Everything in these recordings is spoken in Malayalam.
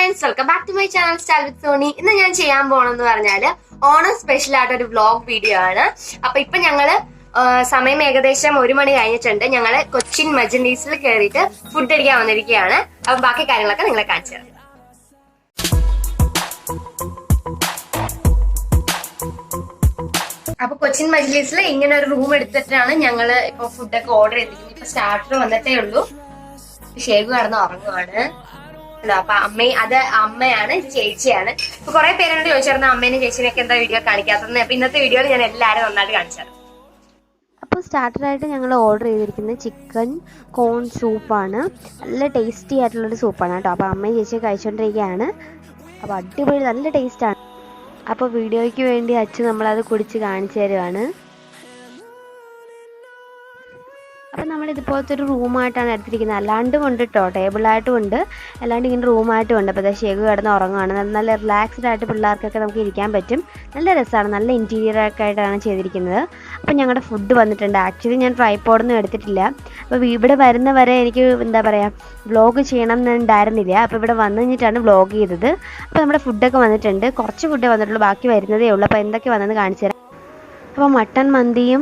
Friends, welcome back to my channel style with Sony. ഇന്ന് ഞാൻ ചെയ്യാൻ പോണെന്ന് പറഞ്ഞാല് ഓണം സ്പെഷ്യൽ ആയിട്ട് ഒരു വ്ലോഗ് വീഡിയോ ആണ്. അപ്പൊ ഇപ്പൊ ഞങ്ങള് സമയം ഏകദേശം 1 മണി കഴിഞ്ഞിട്ടുണ്ട്. ഞങ്ങള് കൊച്ചിൻ മജൻഡീസിൽ കയറിയിട്ട് ഫുഡ് അടിക്കാൻ വന്നിരിക്കുകയാണ്. അപ്പൊ ബാക്കി കാര്യങ്ങളൊക്കെ നിങ്ങളെ കാണിച്ചു തരാം. അപ്പൊ കൊച്ചിൻ മജൻഡീസിൽ ഇങ്ങനെ ഒരു റൂം എടുത്തിട്ടാണ് ഞങ്ങള് ഇപ്പൊ ഫുഡൊക്കെ ഓർഡർ ചെയ്തിരിക്കുന്നത്. ഇപ്പൊ സ്റ്റാർട്ടർ വന്നിട്ടേ ഉള്ളൂ. ഷേഖു കടന്ന് ഉറങ്ങുവാണ്. അപ്പൊ അമ്മയാണ്, ചേച്ചിയാണ്. ഇപ്പൊ കുറെ പേരോട് ചോദിച്ചായിരുന്നു അമ്മേനെ ചേച്ചിനെയൊക്കെ എന്താ വീഡിയോ കാണിക്കാത്തത്. അപ്പൊ ഇന്നത്തെ വീഡിയോയിൽ ഞാൻ എല്ലാവരും നന്നായിട്ട് കാണിച്ചത്. അപ്പോൾ സ്റ്റാർട്ടറായിട്ട് ഞങ്ങൾ ഓർഡർ ചെയ്തിരിക്കുന്നത് ചിക്കൻ കോൺ സൂപ്പാണ്. നല്ല ടേസ്റ്റി ആയിട്ടുള്ളൊരു സൂപ്പാണ് കേട്ടോ. അപ്പോൾ അമ്മയും ചേച്ചി കഴിച്ചുകൊണ്ടിരിക്കുകയാണ്. അപ്പോൾ അടിപൊളി നല്ല ടേസ്റ്റാണ്. അപ്പോൾ വീഡിയോയ്ക്ക് വേണ്ടി അച്ഛൻ നമ്മളത് കുടിച്ച് കാണിച്ചു തരുവാണ്. അപ്പം നമ്മളിതുപോലത്തെ ഒരു റൂമായിട്ടാണ് എടുത്തിരിക്കുന്നത്. അല്ലാണ്ടും ഉണ്ട് കേട്ടോ, ടേബിളായിട്ടും ഉണ്ട്, അല്ലാണ്ട് ഇങ്ങനെ റൂമായിട്ടും ഉണ്ട്. അപ്പോൾ ഷേഖു കിടന്ന് ഉറങ്ങുകയാണ്. നല്ല റിലാക്സ്ഡ് ആയിട്ട് പിള്ളേർക്കൊക്കെ നമുക്ക് ഇരിക്കാൻ പറ്റും. നല്ല രസമാണ്, നല്ല ഇൻറ്റീരിയറൊക്കെ ആയിട്ടാണ് ചെയ്തിരിക്കുന്നത്. അപ്പം ഞങ്ങളുടെ ഫുഡ് വന്നിട്ടുണ്ട്. ആക്ച്വലി ഞാൻ ട്രൈപോഡൊന്നും എടുത്തിട്ടില്ല. അപ്പോൾ ഇവിടെ വരുന്ന വരെ എനിക്ക് എന്താ പറയുക വ്ളോഗ് ചെയ്യണം എന്നുണ്ടായിരുന്നില്ല. അപ്പോൾ ഇവിടെ വന്നു കഴിഞ്ഞിട്ടാണ് വ്ളോഗ് ചെയ്തത്. അപ്പോൾ നമ്മുടെ ഫുഡൊക്കെ വന്നിട്ടുണ്ട്. കുറച്ച് ഫുഡേ വന്നിട്ടുള്ളൂ, ബാക്കി വരുന്നതേ ഉള്ളൂ. അപ്പോൾ എന്തൊക്കെ വന്നെന്ന് കാണിച്ചു തരാം. അപ്പോൾ മട്ടൺ മന്തിയും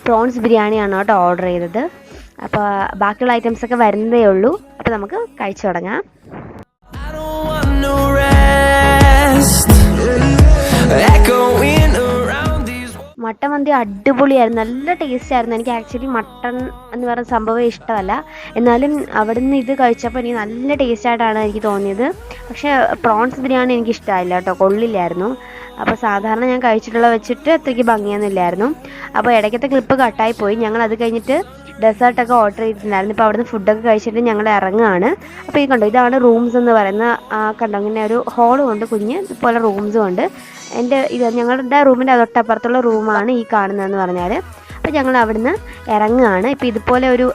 പ്രോൺസ് ബിരിയാണിയാണ് കേട്ടോ ഓർഡർ ചെയ്തത്. അപ്പോൾ ബാക്കിയുള്ള ഐറ്റംസൊക്കെ വരുന്നതേ ഉള്ളൂ. അപ്പോൾ നമുക്ക് കഴിച്ചു തുടങ്ങാം. മട്ടൻ മന്തി അടിപൊളിയായിരുന്നു, നല്ല ടേസ്റ്റ് ആയിരുന്നു. എനിക്ക് ആക്ച്വലി മട്ടൺ എന്ന് പറയുന്ന സംഭവം ഇഷ്ടമല്ല. എന്നാലും അവിടെ നിന്ന് ഇത് കഴിച്ചപ്പോൾ എനിക്ക് നല്ല ടേസ്റ്റായിട്ടാണ് എനിക്ക് തോന്നിയത്. പക്ഷേ പ്രോൺസ് ബിരിയാണി എനിക്ക് ഇഷ്ടമായില്ല കേട്ടോ, കൊള്ളില്ലായിരുന്നു. അപ്പോൾ സാധാരണ ഞാൻ കഴിച്ചിട്ടുള്ള വെച്ചിട്ട് അത്രയ്ക്ക് ഭംഗിയൊന്നുമില്ലായിരുന്നു. അപ്പോൾ ഇടയ്ക്കത്തെ ക്ലിപ്പ് കട്ടായി പോയി. ഞങ്ങൾ അത് കഴിഞ്ഞിട്ട് ഡെസേർട്ടൊക്കെ ഓർഡർ ചെയ്തിട്ടുണ്ടായിരുന്നു. ഇപ്പോൾ അവിടുന്ന് ഫുഡൊക്കെ കഴിച്ചിട്ട് ഞങ്ങൾ ഇറങ്ങുകയാണ്. അപ്പോൾ ഈ കണ്ടോ, ഇതാണ് റൂംസ് എന്ന് പറയുന്ന കണ്ടോ, ഇങ്ങനെ ഒരു ഹോളും ഉണ്ട്, കുഞ്ഞ് ഇതുപോലെ റൂംസും ഉണ്ട്. ഞങ്ങളുടെ റൂമിൻ്റെ തൊട്ടപ്പുറത്തുള്ള റൂമാണ് ഈ കാണുന്നതെന്ന് പറഞ്ഞാൽ. അപ്പോൾ ഞങ്ങൾ അവിടുന്ന് ഇറങ്ങുകയാണ്. ഇപ്പോൾ ഇതുപോലെ ഒരു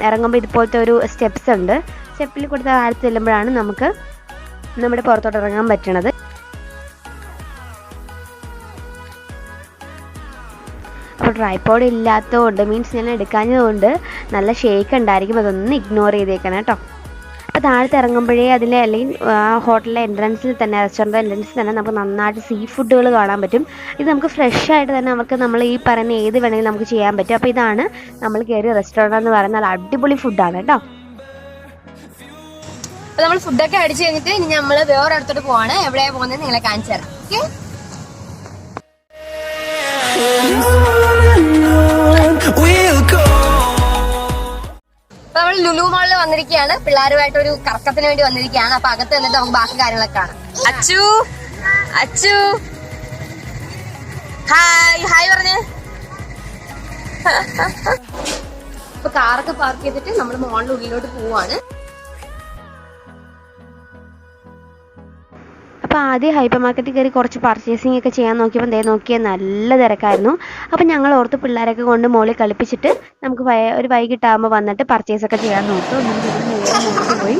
ഇറങ്ങുമ്പോൾ ഇതുപോലത്തെ ഒരു സ്റ്റെപ്സ് ഉണ്ട്. സ്റ്റെപ്പിൽ കൊടുത്ത താഴത്ത് ചെല്ലുമ്പോഴാണ് നമുക്ക് നമ്മുടെ പുറത്തോട്ട് ഇറങ്ങാൻ പറ്റണത്. അപ്പോൾ ട്രൈപോഡ് ഇല്ലാത്തതുകൊണ്ട് മീൻസ് ഞാൻ എടുക്കാഞ്ഞതുകൊണ്ട് നല്ല ഷേക്ക് ഉണ്ടായിരിക്കും. അതൊന്ന് ഇഗ്നോർ ചെയ്തേക്കണം കേട്ടോ. അപ്പോൾ താഴത്ത് ഇറങ്ങുമ്പോഴേ അതിലെ അല്ലെങ്കിൽ ഹോട്ടലിലെ എൻട്രൻസിൽ തന്നെ, റെസ്റ്റോറൻറ്റ് എൻട്രൻസിൽ തന്നെ നമുക്ക് നന്നായിട്ട് സീ ഫുഡുകൾ കാണാൻ പറ്റും. ഇത് നമുക്ക് ഫ്രഷ് ആയിട്ട് തന്നെ നമ്മൾ ഈ പറയുന്ന ഏത് വേണമെങ്കിലും നമുക്ക് ചെയ്യാൻ പറ്റും. അപ്പോൾ ഇതാണ് നമ്മൾ കയറിയ റെസ്റ്റോറൻറ്റ് എന്ന് പറയുന്നത്. അടിപൊളി ഫുഡാണ് കേട്ടോ. അപ്പോൾ നമ്മൾ ഫുഡൊക്കെ അടിച്ചു കഴിഞ്ഞിട്ട് ഇനി നമ്മൾ വേറെ അടുത്തോട്ട് പോവാണ്. എവിടെയാണ് പോകുന്നത് നിങ്ങളെ കാണിച്ചു തരാം. ഓക്കെ, അപ്പൊ നമ്മൾ ലുലു മാളിൽ വന്നിരിക്കുകയാണ്. പിള്ളേരുമായിട്ട് ഒരു കറക്കത്തിന് വേണ്ടി വന്നിരിക്കുകയാണ്. അപ്പൊ അകത്ത് എന്നിട്ട് നമുക്ക് ബാക്കി കാര്യങ്ങളൊക്കെ കാണാം. അച്ചു ഹായ് പറഞ്ഞേ. അപ്പൊ കാറൊക്കെ പാർക്ക് ചെയ്തിട്ട് നമ്മൾ മോളിന്റെ ഉള്ളിലോട്ട് പോവാണ്. അപ്പോൾ ആദ്യം ഹൈപ്പർ മാർക്കറ്റിൽ കയറി കുറച്ച് പർച്ചേസിംഗ് ഒക്കെ ചെയ്യാൻ നോക്കിയപ്പോൾ നോക്കിയാൽ നല്ല തിരക്കായിരുന്നു. അപ്പോൾ ഞങ്ങൾ ഓർത്ത് പിള്ളേരൊക്കെ കൊണ്ട് മോളിൽ കളിപ്പിച്ചിട്ട് നമുക്ക് ഒരു വൈകിട്ടാകുമ്പോൾ വന്നിട്ട് പർച്ചേസൊക്കെ ചെയ്യാൻ നോക്കും. പോയി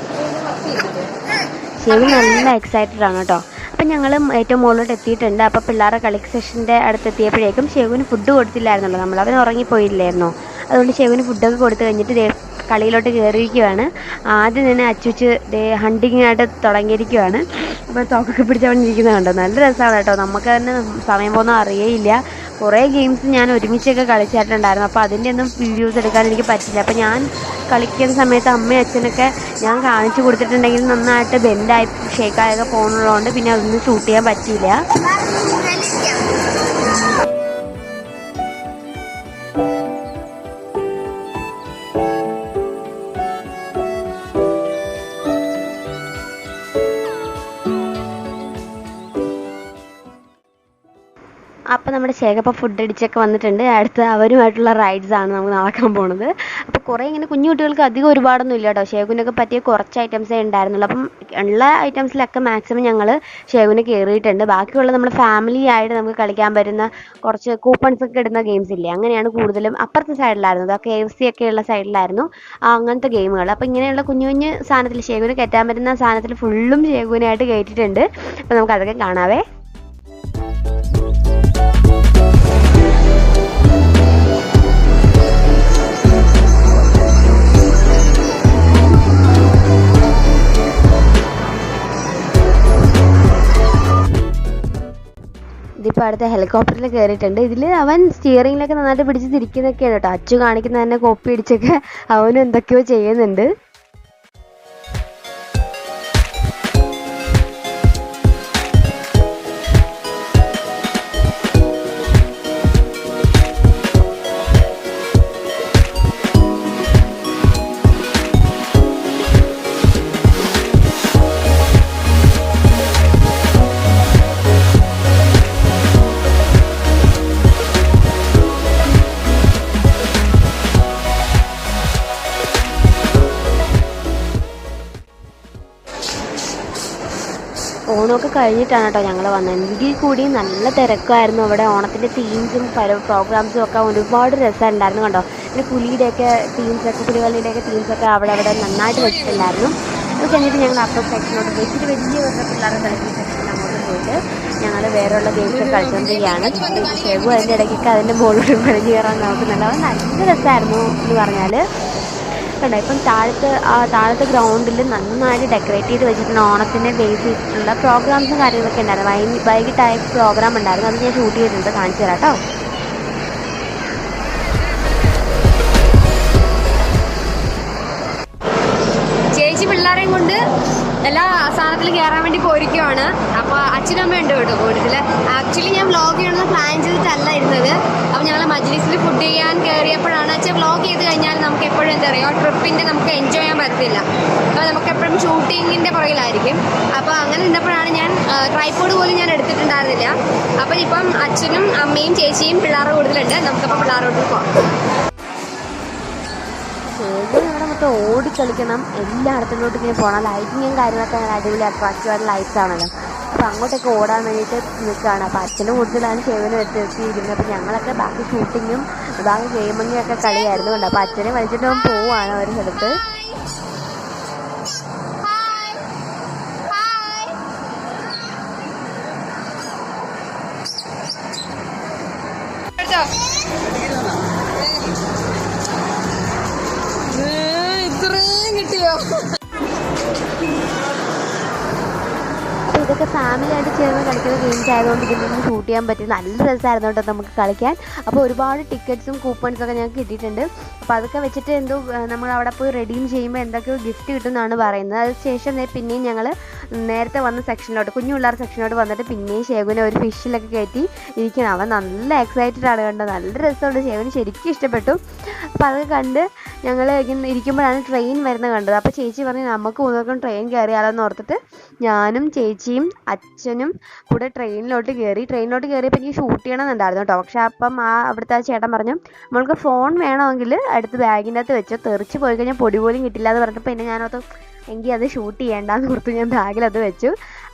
ശരി, നല്ല എക്സൈറ്റഡ് ആണ് കേട്ടോ. അപ്പം ഞങ്ങൾ ഏറ്റവും മുകളിലോട്ട് എത്തിയിട്ടുണ്ട്. അപ്പോൾ പിള്ളേരുടെ കളി സെഷൻ്റെ അടുത്തെത്തിയപ്പോഴേക്കും ഷെവിന് ഫുഡ് കൊടുത്തില്ലായിരുന്നല്ലോ, അവൻ ഉറങ്ങിപ്പോയില്ലായിരുന്നോ. അതുകൊണ്ട് ഷെവിന് ഫുഡൊക്കെ കൊടുത്തു കഴിഞ്ഞിട്ട് കളിയിലോട്ട് കയറിയിരിക്കുകയാണ്. ആദ്യം തന്നെ അച്ചുച്ച് ഹണ്ടിങ്ങായിട്ട് തുടങ്ങിയിരിക്കുകയാണ്. അപ്പോൾ തോക്കൊക്കെ പിടിച്ചവണിരിക്കുന്നത് കണ്ടോ, നല്ല രസമാണ് കേട്ടോ. നമുക്ക് തന്നെ സമയം പോകുന്ന അറിയേയില്ല. കുറേ ഗെയിംസ് ഞാൻ ഒരുമിച്ചൊക്കെ കളിച്ചിട്ടുണ്ടായിരുന്നു. അപ്പോൾ അതിൻ്റെ ഒന്നും വീഡിയോസ് എടുക്കാൻ എനിക്ക് പറ്റില്ല. അപ്പോൾ ഞാൻ കളിക്കുന്ന സമയത്ത് അമ്മയും അച്ഛനൊക്കെ ഞാൻ കാണിച്ചു കൊടുത്തിട്ടുണ്ടെങ്കിൽ നന്നായിട്ട് ബെൻഡായി ഷേക്കായൊക്കെ പോകുന്നുള്ളതുകൊണ്ട് പിന്നെ അതൊന്നും ഷൂട്ട് ചെയ്യാൻ പറ്റിയില്ല. അപ്പോൾ നമ്മുടെ ഷേഖപ്പം ഫുഡ് അടിച്ചൊക്കെ വന്നിട്ടുണ്ട്. അടുത്ത് അവരുമായിട്ടുള്ള റൈഡ്സാണ് നമുക്ക് നടക്കാൻ പോണത്. അപ്പോൾ കുറേ ഇങ്ങനെ കുഞ്ഞു കുട്ടികൾക്ക് അധികം ഒരുപാടൊന്നും ഇല്ല കേട്ടോ. ഷേഖുവിനൊക്കെ പറ്റിയ കുറച്ച് ഐറ്റംസേ ഉണ്ടായിരുന്നുള്ളൂ. അപ്പം ഉള്ള ഐറ്റംസിലൊക്കെ മാക്സിമം ഞങ്ങൾ ഷേഖുവിനെ കയറിയിട്ടുണ്ട്. ബാക്കിയുള്ള നമ്മൾ ഫാമിലി ആയിട്ട് നമുക്ക് കളിക്കാൻ പറ്റുന്ന കുറച്ച് കൂപ്പൺസ് ഒക്കെ ഇടുന്ന ഗെയിംസ് ഇല്ലേ, അങ്ങനെയാണ് കൂടുതലും അപ്പുറത്തെ സൈഡിലായിരുന്നു. അതൊക്കെ KFC ഒക്കെ ഉള്ള സൈഡിലായിരുന്നു അങ്ങനത്തെ ഗെയിമുകൾ. അപ്പോൾ ഇങ്ങനെയുള്ള കുഞ്ഞു കുഞ്ഞു സാധനത്തിൽ ഷേഖുവിനെ കയറ്റാൻ പറ്റുന്ന സാധനത്തിൽ ഫുള്ളും ഷേഖുവിനായിട്ട് കയറ്റിയിട്ടുണ്ട്. അപ്പോൾ നമുക്ക് അതൊക്കെ കാണാവേ. ഇതിപ്പോൾ അടുത്ത ഹെലികോപ്റ്ററിൽ കയറിയിട്ടുണ്ട്. ഇതിൽ അവൻ സ്റ്റിയറിങ്ങിലൊക്കെ നന്നായിട്ട് പിടിച്ച് തിരിക്കുന്നൊക്കെയാണ് കേട്ടോ. അച്ചു കാണിക്കുന്ന തന്നെ കോപ്പി അടിച്ചൊക്കെ അവനും എന്തൊക്കെയോ ചെയ്യുന്നുണ്ട്. ഓണമൊക്കെ കഴിഞ്ഞിട്ടാണ് കേട്ടോ ഞങ്ങൾ വന്നത്. എങ്കിൽ കൂടി നല്ല തിരക്കായിരുന്നു അവിടെ. ഓണത്തിൻ്റെ തീംസും പ്രോഗ്രാംസും ഒക്കെ ഒരുപാട് രസമുണ്ടായിരുന്നു കണ്ടോ. പിന്നെ പുലിയുടെയൊക്കെ തീംസൊക്കെ, പുലികളിയുടെയൊക്കെ തീംസൊക്കെ അവിടെ നന്നായിട്ട് വെച്ചിട്ടുണ്ടായിരുന്നു. അത് കഴിഞ്ഞിട്ട് ഞങ്ങൾ അപ്പർ സെക്ഷനോട്ട് പോയി ഇച്ചിരി വലിയ പിള്ളേരുടെ കളിക്കുന്ന സെക്ഷൻ അങ്ങോട്ട് പോയിട്ട് ഞങ്ങൾ വേറെയുള്ള ഗെയിംസൊക്കെ കളിച്ചുകൊണ്ടിരിക്കുകയാണ്. ഷെബു അതിൻ്റെ ഇടയ്ക്കൊക്കെ അതിൻ്റെ മുകളിൽ വലിഞ്ഞു കയറാൻ നോക്കുന്നുണ്ട്. അത് നല്ല രസമായിരുന്നു എന്ന് പറഞ്ഞാൽ കണ്ടോ. ഇപ്പം താഴത്തെ ഗ്രൗണ്ടിൽ നന്നായിട്ട് ഡെക്കറേറ്റ് ചെയ്ത് വെച്ചിട്ടുണ്ട്. ഓണത്തിനെ ബേസ് ചെയ്തിട്ടുള്ള പ്രോഗ്രാംസും കാര്യങ്ങളൊക്കെ ഉണ്ടായിരുന്നു. വൈകിട്ടായ പ്രോഗ്രാം ഉണ്ടായിരുന്നു. അത് ഞാൻ ഷൂട്ട് ചെയ്തിട്ടുണ്ട്, കാണിച്ചു തരാം കേട്ടോ. ചേച്ചി പിള്ളേരെയും കൊണ്ട് എല്ലാ സാധനത്തിലും കയറാൻ വേണ്ടി പോയിരിക്കുവാണ്. അപ്പോൾ അച്ഛനും അമ്മ ഉണ്ട് കേട്ടോ കൂടുതൽ. ആക്ച്വലി ഞാൻ വ്ളോഗ് ചെയ്യണമെന്ന് പ്ലാൻ ചെയ്തിട്ടല്ല ഇരുന്നത്. അപ്പോൾ ഞങ്ങൾ മജ്ലിസിൽ ഫുഡ് ചെയ്യാൻ കയറിയപ്പോഴാണ് അച്ഛൻ വ്ളോഗ് ചെയ്ത് കഴിഞ്ഞാൽ നമുക്ക് എപ്പോഴും എന്താ പറയുക ട്രിപ്പിൻ്റെ നമുക്ക് എൻജോയ് ചെയ്യാൻ പറ്റത്തില്ല. അപ്പോൾ നമുക്ക് എപ്പോഴും ഷൂട്ടിങ്ങിൻ്റെ പുറകിലായിരിക്കും. അപ്പോൾ അങ്ങനെ നിന്നപ്പോഴാണ് ഞാൻ ട്രൈപോഡ് പോലും ഞാൻ എടുത്തിട്ടുണ്ടായിരുന്നില്ല. അപ്പോൾ ഇപ്പം അച്ഛനും അമ്മയും ചേച്ചിയും പിള്ളേരുടെ കൂടുതലുണ്ട്. നമുക്കപ്പോൾ പിള്ളേരോട്ട് പോകാം. ഇവിടെ മൊത്തം ഓടിക്കളിക്കണം, എല്ലായിടത്തോട്ട് ഇങ്ങനെ പോകണം. ലൈറ്റിങ്ങും കാര്യങ്ങളൊക്കെ അങ്ങനെ അടിപൊളി അട്രാക്റ്റീവായിട്ട് ലൈറ്റ്സ് ആണല്ലോ. അപ്പോൾ അങ്ങോട്ടൊക്കെ ഓടാൻ വേണ്ടിയിട്ട് നിൽക്കുകയാണ്. അപ്പോൾ അച്ഛനും കൂടുതലാണ് ഷെവിനും എത്തിയിരുന്നത്. അപ്പോൾ ഞങ്ങളൊക്കെ ബാക്കി ഷൂട്ടിങ്ങും ബാക്കി ഗെയിമിങ്ങും ഒക്കെ കളിയായിരുന്നു കൊണ്ട്. അപ്പോൾ അച്ഛനെ വലിച്ചിട്ട് പോവുകയാണ് ഒരു സ്ഥലത്ത്. കിട്ടിയോ? അപ്പോൾ ഇതൊക്കെ ഫാമിലി ആയിട്ട് ചേർന്ന് കളിക്കുന്ന ഗെയിംസ് ആയതുകൊണ്ട് ഇതിനൊന്നും ഷൂട്ട് ചെയ്യാൻ പറ്റി. നല്ല രസമായിരുന്നു കേട്ടോ നമുക്ക് കളിക്കാൻ. അപ്പോൾ ഒരുപാട് ടിക്കറ്റ്സും കൂപ്പൺസൊക്കെ ഞങ്ങൾക്ക് കിട്ടിയിട്ടുണ്ട്. അപ്പോൾ അതൊക്കെ വെച്ചിട്ട് എന്തോ നമ്മൾ അവിടെ പോയി റെഡീം ചെയ്യുമ്പോൾ എന്തൊക്കെയോ ഗിഫ്റ്റ് കിട്ടുമെന്നാണ് പറയുന്നത്. അതിനുശേഷം പിന്നെയും ഞങ്ങൾ നേരത്തെ വന്ന സെക്ഷനിലോട്ട്, കുഞ്ഞു പിള്ളേർ സെക്ഷനിലോട്ട് വന്നിട്ട് പിന്നെയും ഷേവിനെ ഒരു ഫിഷിലൊക്കെ കയറ്റി ഇരിക്കണം. അവൻ നല്ല എക്സൈറ്റഡ് ആണ് കണ്ടത്. നല്ല രസമുണ്ട്. ഷേവിന് ശരിക്കും ഇഷ്ടപ്പെട്ടു. അപ്പോൾ അതൊക്കെ കണ്ട് ഞങ്ങൾ ഇരിക്കുമ്പോഴാണ് ട്രെയിൻ വരുന്നത് കണ്ടത്. അപ്പോൾ ചേച്ചി പറഞ്ഞു നമുക്ക് മൂന്നർക്കും ട്രെയിൻ കയറിയാലോന്ന് ഓർത്തിട്ട് ഞാനും ചേച്ചിയും അച്ഛനും കൂടെ ട്രെയിനിലോട്ട് കയറിയപ്പോൾ എനിക്ക് ഷൂട്ട് ചെയ്യണമെന്നുണ്ടായിരുന്നു കേട്ടോ. പക്ഷേ അപ്പം അവിടുത്തെ ആ ചേട്ടൻ പറഞ്ഞു നമ്മൾക്ക് ഫോൺ വേണമെങ്കിൽ അടുത്ത് ബാഗിൻ്റെ അകത്ത് വെച്ചോ, തെറിച്ച് പോയി കഴിഞ്ഞാൽ പൊടി പോലും കിട്ടില്ല എന്ന് പറഞ്ഞപ്പോൾ പിന്നെ ഞാനത് എങ്കിൽ അത് ഷൂട്ട് ചെയ്യേണ്ടെന്ന് ഓർത്ത് ഞാൻ ബാഗിലത് വെച്ചു.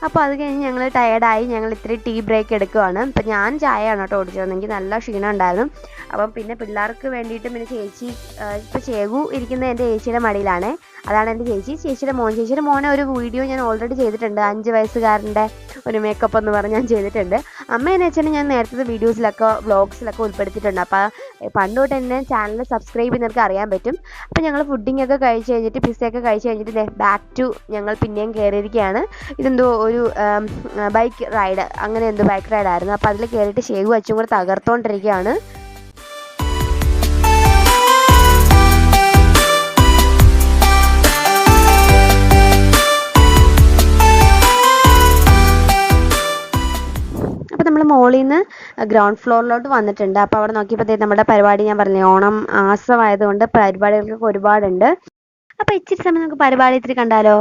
അപ്പോൾ അത് കഴിഞ്ഞ് ഞങ്ങൾ ടയേർഡായി. ഞങ്ങൾ ഇത്തിരി ടീ ബ്രേക്ക് എടുക്കുവാണ്. അപ്പം ഞാൻ ചായയാണ് കേട്ടോ ഓടിച്ചത്. എനിക്ക് നല്ല ക്ഷീണം ഉണ്ടായിരുന്നു. അപ്പം പിന്നെ പിള്ളേർക്ക് വേണ്ടിയിട്ട് പിന്നെ ചേച്ചി ഇപ്പോൾ ചേകു ഇരിക്കുന്നത് എൻ്റെ ചേച്ചിയുടെ മടിയിലാണ്. അതാണ് എൻ്റെ ചേച്ചിയുടെ മോനെ ഒരു വീഡിയോ ഞാൻ ഓൾറെഡി ചെയ്തിട്ടുണ്ട്. 5 വയസ്സുകാരൻ്റെ ഒരു മേക്കപ്പ് എന്ന് പറഞ്ഞ് ഞാൻ ചെയ്തിട്ടുണ്ട്. അമ്മയെന്ന് വെച്ചാൽ ഞാൻ നേരത്തെ വീഡിയോസിലൊക്കെ വ്ളോഗ്സിലൊക്കെ ഉൾപ്പെടുത്തിയിട്ടുണ്ട്. അപ്പോൾ പണ്ട് തൊട്ട് എൻ്റെ ചാനൽ സബ്സ്ക്രൈബ് ചെയ്യുന്നവർക്ക് അറിയാൻ പറ്റും. അപ്പോൾ ഞങ്ങൾ ഫുഡിങ്ങൊക്കെ കഴിച്ച് കഴിഞ്ഞിട്ട് പിസ്സയൊക്കെ കഴിച്ച് കഴിഞ്ഞിട്ട് ബാക്ക് ടു ഞങ്ങൾ പിന്നെയും കയറിയിരിക്കുകയാണ്. ഇതെന്തോ ഒരു ബൈക്ക് റൈഡ്, അങ്ങനെ എന്തോ ബൈക്ക് റൈഡായിരുന്നു. അപ്പോൾ അതിൽ കയറിയിട്ട് ഷേവു അച്ചും കൂടെ തകർത്തുകൊണ്ടിരിക്കുകയാണ്. അപ്പോൾ നമ്മൾ മോളിൽ നിന്ന് ഗ്രൗണ്ട് ഫ്ലോറിലോട്ട് വന്നിട്ടുണ്ട്. അപ്പോൾ അവിടെ നോക്കിയപ്പോൾ നമ്മുടെ പരിപാടി ഞാൻ പറഞ്ഞില്ലേ, ഓണം ആസമായതുകൊണ്ട് പരിപാടികൾക്കൊക്കെ ഒരുപാടുണ്ട്. അപ്പോൾ ഇച്ചിരി സമയം നമുക്ക് പരിപാടി ഇത്തിരി കണ്ടാലോ?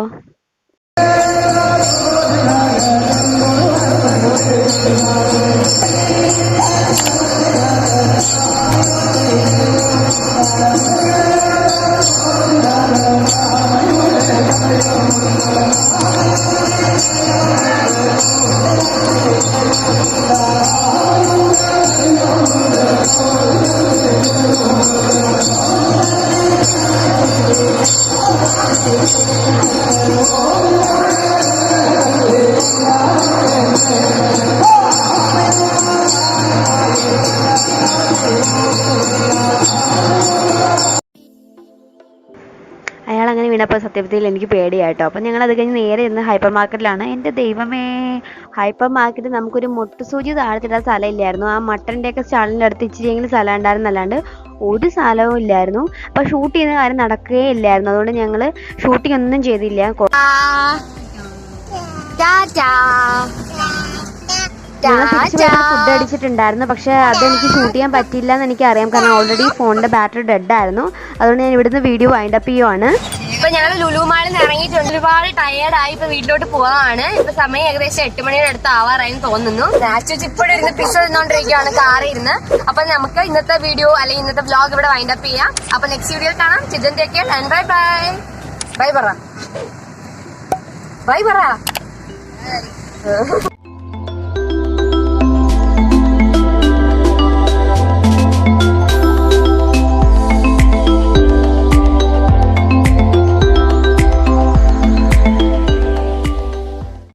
എത്തിയപ്പോഴത്തേക്കും എനിക്ക് പേടിയായിട്ടോ. അപ്പം ഞങ്ങൾ അത് കഴിഞ്ഞ് നേരെ ഇന്ന് ഹൈപ്പർ മാർക്കറ്റിലാണ്. എൻ്റെ ദൈവമേ, ഹൈപ്പർ മാർക്കറ്റ് നമുക്കൊരു മുട്ടുസൂചി താഴത്തിടാൻ സ്ഥലമില്ലായിരുന്നു. ആ മട്ടൻ്റെയൊക്കെ സ്റ്റാളിൻ്റെ അടുത്ത് ഇച്ചിരിയെങ്കിലും സ്ഥലം ഉണ്ടായിരുന്നല്ലാണ്ട് ഒരു സ്ഥലവും ഇല്ലായിരുന്നു. അപ്പം ഷൂട്ട് ചെയ്യുന്ന കാര്യം നടക്കുകയേ ഇല്ലായിരുന്നു. അതുകൊണ്ട് ഞങ്ങൾ ഷൂട്ടിംഗ് ഒന്നും ചെയ്തില്ല. ഞങ്ങൾ തിരിച്ചു വരുന്ന ഫുഡ് അടിച്ചിട്ടുണ്ടായിരുന്നു. പക്ഷെ അതെനിക്ക് ഷൂട്ട് ചെയ്യാൻ പറ്റില്ല എന്ന് എനിക്കറിയാം. കാരണം ഓൾറെഡി ഫോണിൻ്റെ ബാറ്ററി ഡെഡ് ആയിരുന്നു. അതുകൊണ്ട് ഞാൻ ഇവിടുന്ന് വീഡിയോ വൈൻഡ് അപ്പ് ചെയ്യുവാണ്. ഇപ്പൊ ഞങ്ങൾ ലുലു മാളിൽ നിന്ന് ഇറങ്ങിയിട്ടുണ്ട്. ഒരുപാട് ടയേർഡായി. ഇപ്പൊ വീട്ടിലോട്ട് പോവാണ്. ഇപ്പൊ സമയം ഏകദേശം 8 മണിയുടെ അടുത്ത് ആവാറായെന്ന് തോന്നുന്നു. നാച്ചു ഇപ്പോഴും ഇരുന്ന് പിസ തിന്നോണ്ടിരിക്കുകയാണ് കാറിൽ ഇരുന്ന്. അപ്പൊ നമുക്ക് ഇന്നത്തെ വീഡിയോ അല്ലെങ്കിൽ ഇന്നത്തെ വ്ലോഗ് ഇവിടെ വൈൻഡ് അപ്പ് ചെയ്യാം. അപ്പൊ നെക്സ്റ്റ് വീഡിയോയിൽ കാണാം. ചിജൻ take care and bye bye. Bye പറ, ബൈ പറ.